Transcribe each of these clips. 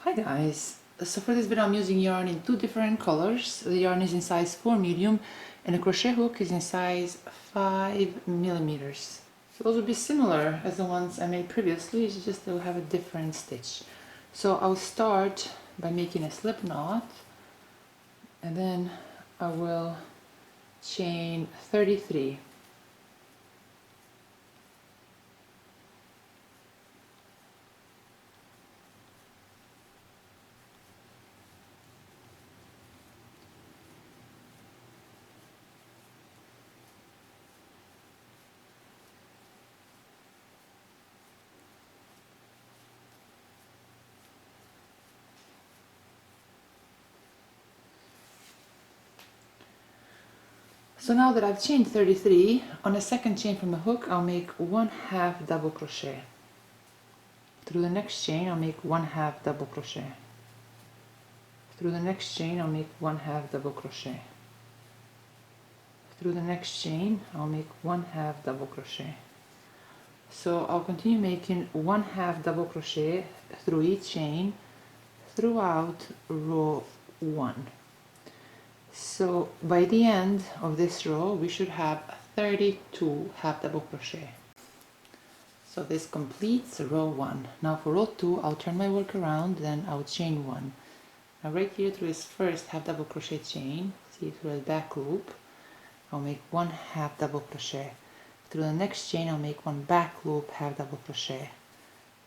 Hi guys, so for this video I'm using yarn in two different colors. The yarn is in size 4 medium and the crochet hook is in size 5 millimeters. So those will be similar as the ones I made previously, it's just they'll have a different stitch. So I'll start by making a slip knot and then I will chain 33. So now that I've chained 33, on the second chain from the hook I'll make 1/2 double crochet. Through the next chain I'll make 1/2 double crochet. Through the next chain I'll make 1/2 double crochet. Through the next chain I'll make 1/2 double crochet. So I'll continue making 1/2 double crochet through each chain throughout row 1. So by the end of this row we should have 32 half double crochet. So this completes row 1. Now for row 2 I'll turn my work around, then I'll chain 1. Now right here through this first half double crochet chain, see through the back loop, I'll make 1/2 double crochet. Through the next chain I'll make 1 back loop, half double crochet.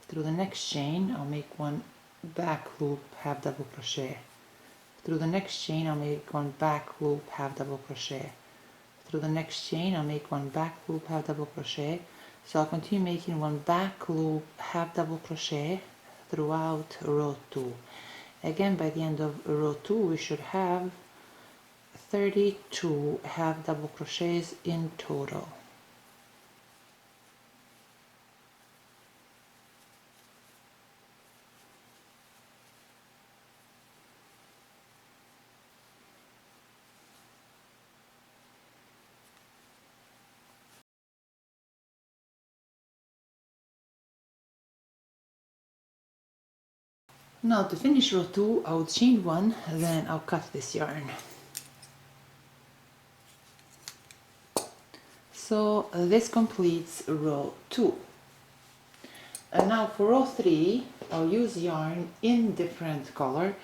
Through the next chain I'll make 1 back loop, half double crochet. Through the next chain I'll make 1 back loop, half double crochet. Through the next chain I'll make 1 back loop, half double crochet. So I'll continue making 1 back loop, half double crochet throughout row 2. Again, by the end of row 2 we should have 32 half double crochets in total. Now to finish row 2 I'll chain 1, then I'll cut this yarn. So this completes row 2. And now for row 3 I'll use yarn in different color,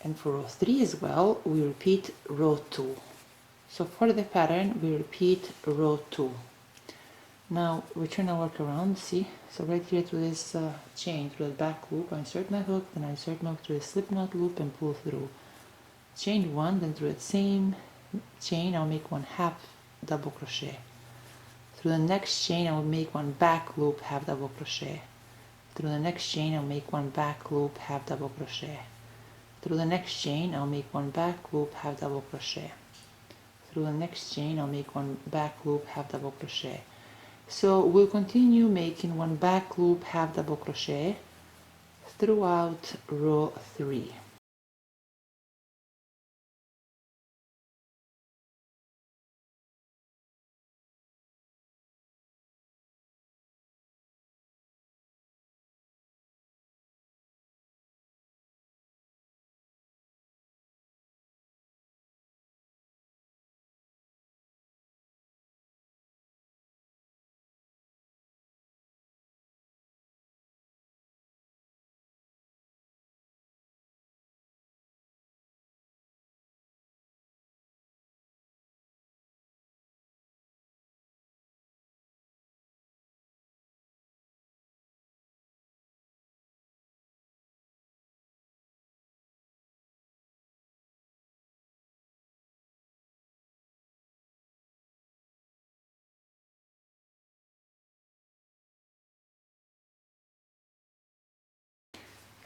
and for row 3 as well we repeat row 2. So for the pattern we repeat row 2. Now we turn our work around, see? So right here through this chain, through the back loop, I insert my hook, then I insert my hook through the slip knot loop and pull through. Chain 1, then through that same chain I'll make 1/2 double crochet. Through the next chain I will make 1 back loop, half double crochet. Through the next chain I'll make 1 back loop, half double crochet. Through the next chain I'll make 1 back loop, half double crochet. Through the next chain I'll make 1 back loop, half double crochet. So we'll continue making 1 back loop, half double crochet throughout row 3.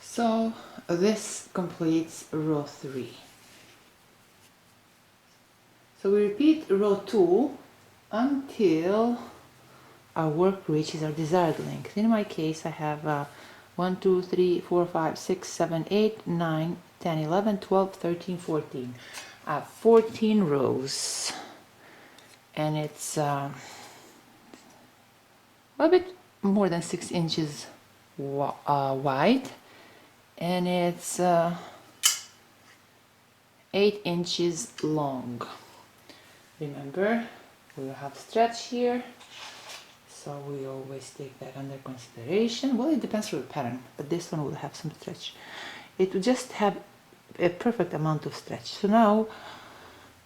So this completes row 3. So we repeat row 2 until our work reaches our desired length. In my case I have 1, 2, 3, 4, 5, 6, 7, 8, 9, 10, 11, 12, 13, 14. I have 14 rows, and it's a bit more than 6 inches wide, and it's 8 inches long. Remember, we will have stretch here, so we always take that under consideration. Well, it depends on the pattern, but this one will have some stretch. It will just have a perfect amount of stretch. So now,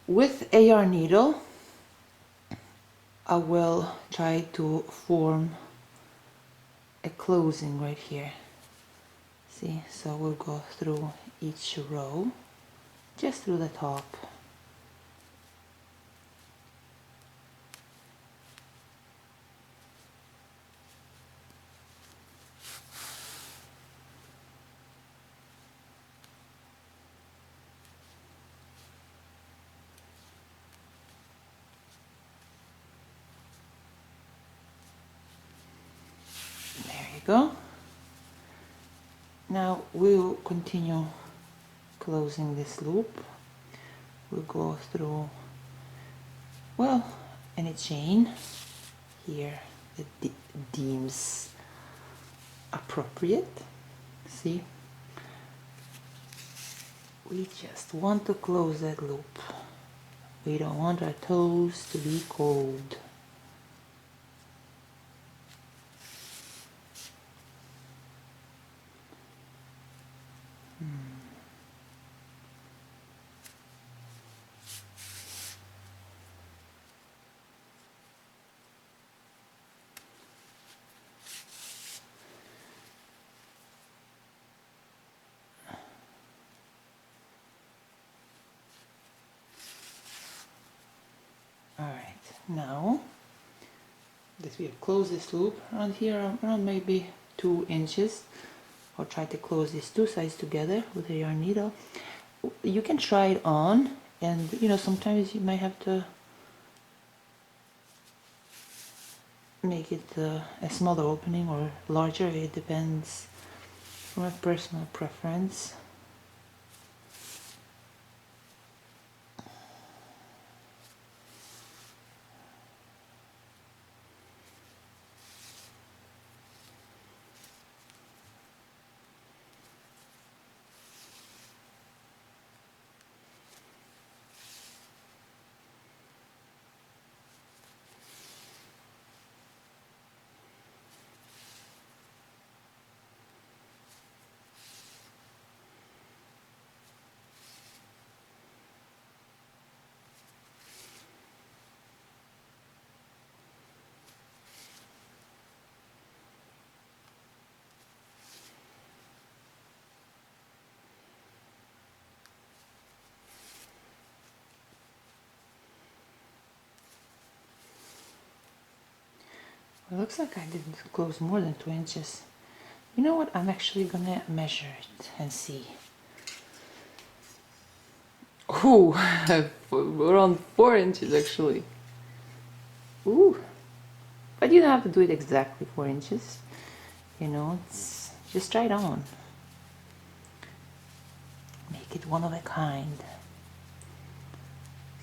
with a yarn needle, I will try to form a closing right here. See, so we'll go through each row, just through the top. There you go. Now we'll continue closing this loop. We'll go through, well, any chain here that deems appropriate. See, we just want to close that loop. We don't want our toes to be cold. Alright, now that we have closed this loop around here, around maybe 2 inches, I'll try to close these two sides together with a yarn needle. You can try it on, and you know, sometimes you might have to make it a smaller opening or larger. It depends from a personal preference. It looks like I didn't close more than 2 inches. You know what? I'm actually gonna measure it and see. Ooh, around 4 inches actually. Ooh, but you don't have to do it exactly 4 inches. You know, it's just try it on. Make it one of a kind.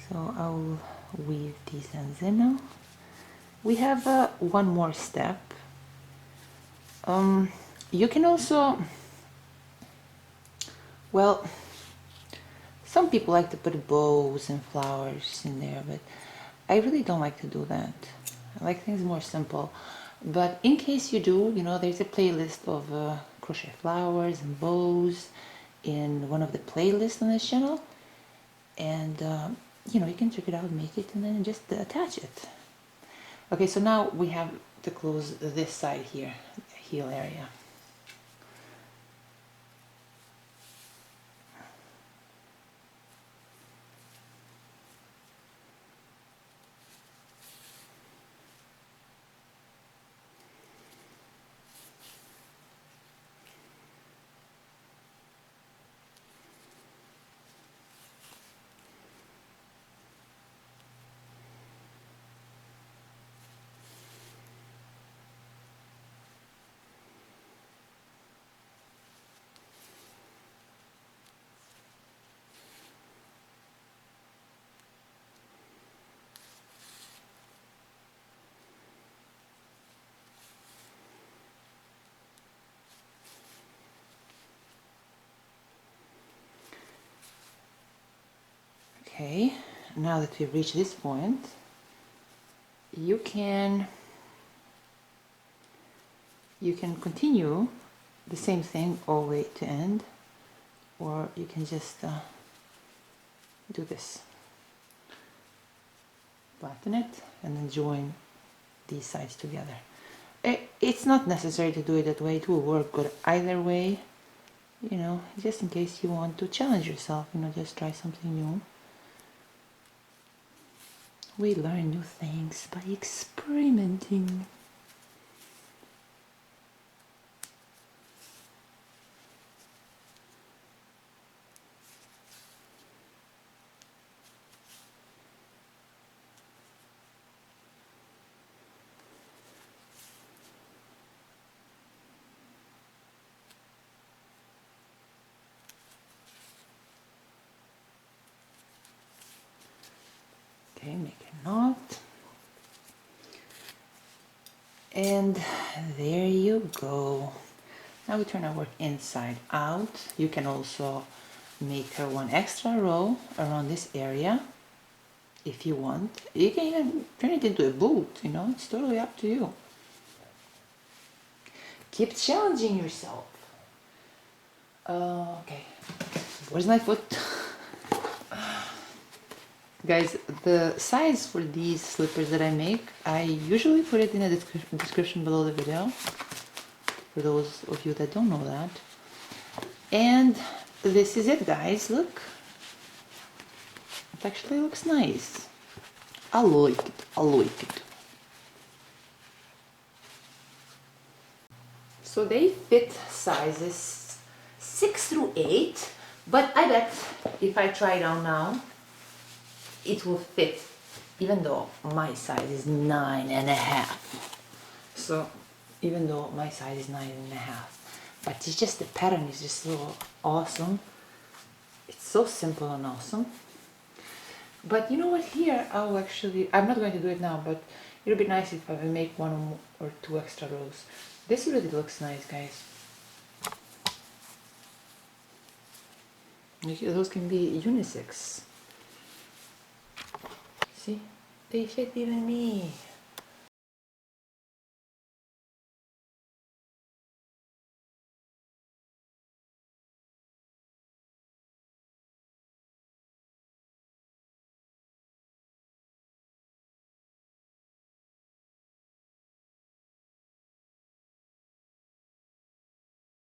So I'll weave these ends in now. We have one more step. You can also, well, some people like to put bows and flowers in there, but I really don't like to do that. I like things more simple. But in case you do, you know, there's a playlist of crochet flowers and bows in one of the playlists on this channel, and you know, you can check it out, make it, and then just attach it. Okay, so now we have to close this side here, the heel area. Okay, now that we've reached this point, you can continue the same thing all the way to end, or you can just do this, flatten it, and then join these sides together. It's not necessary to do it that way. It will work good either way, you know, just in case you want to challenge yourself, you know, just try something new. We learn new things by experimenting. Okay, make a knot. And there you go. Now we turn our work inside out. You can also make one extra row around this area if you want. You can even turn it into a boot, you know, it's totally up to you. Keep challenging yourself. Okay, where's my foot? Guys, the size for these slippers that I make, I usually put it in the description below the video, for those of you that don't know that. And this is it, guys. Look, it actually looks nice. I like it, I like it. So they fit sizes 6 through 8, but I bet if I try it on now, it will fit, even though my size is 9.5. So even though my size is 9.5, but it's just the pattern is just so awesome. It's so simple and awesome. But you know what, here I'll actually, I'm not going to do it now, but it would be nice if I would make 1 or 2 extra rows. This really looks nice, guys. Those can be unisex. See, they fit even me.